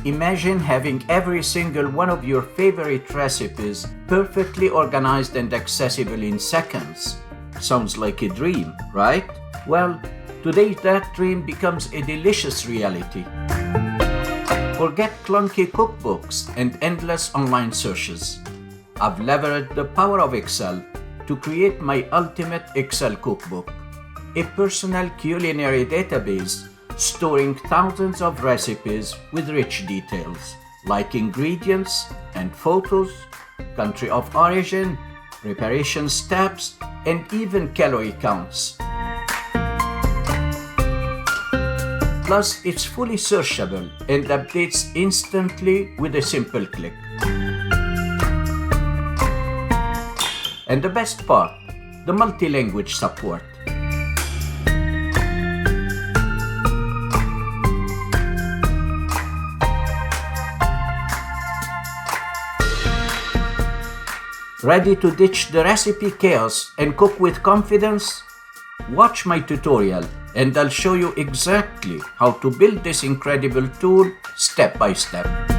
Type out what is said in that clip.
Imagine having every single one of your favorite recipes perfectly organized and accessible in seconds. Sounds like a dream, right? Well, today that dream becomes a delicious reality. Forget clunky cookbooks and endless online searches. I've leveraged the power of Excel to create my ultimate Excel cookbook, a personal culinary database storing thousands of recipes with rich details like ingredients and photos, country of origin, preparation steps, and even calorie counts. Plus, it's fully searchable and updates instantly with a simple click. And the best part, the multi-language support. Ready to ditch the recipe chaos and cook with confidence? Watch my tutorial and I'll show you exactly how to build this incredible tool step by step.